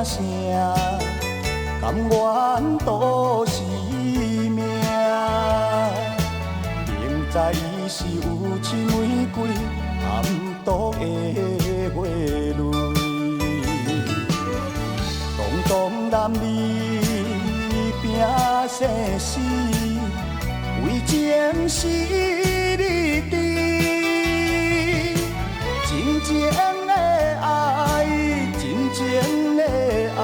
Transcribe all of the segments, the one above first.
声，甘愿赌生命。明知伊是有情玫瑰，暗毒的月泪。动动男儿拼生死，为情是你知。真情的爱，真情的爱，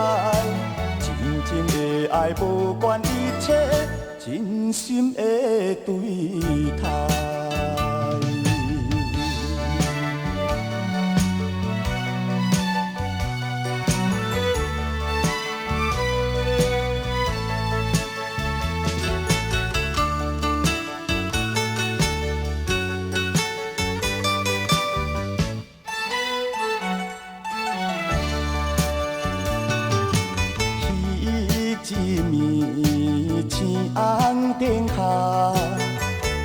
真情的爱，无管一切，真心的对待。红灯下，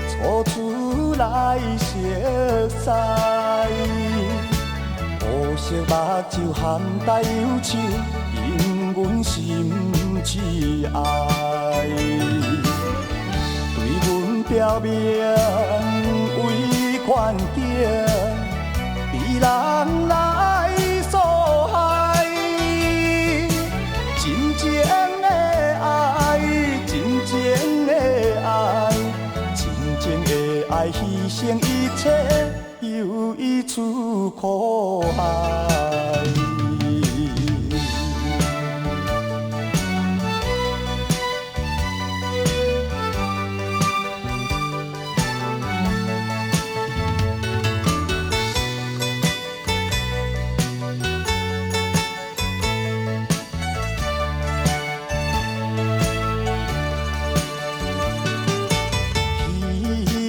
初次来熟悉，乌色目睭含带忧愁，引阮心痴爱。对阮表明为环境，被人来所害，真情的爱，真情的爱，真情的爱，牺牲一切，犹已出苦海。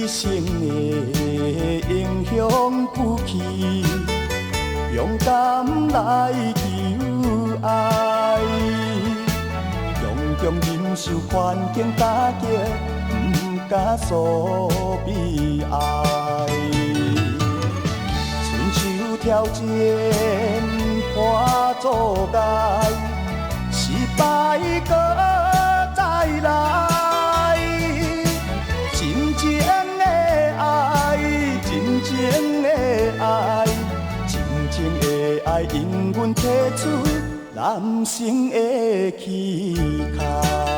生的英雄骨气，勇敢来求爱，勇敢忍受环境打击，不敢诉悲哀。春秋挑战破阻碍，失败搁再来。因阮提出男性的气概。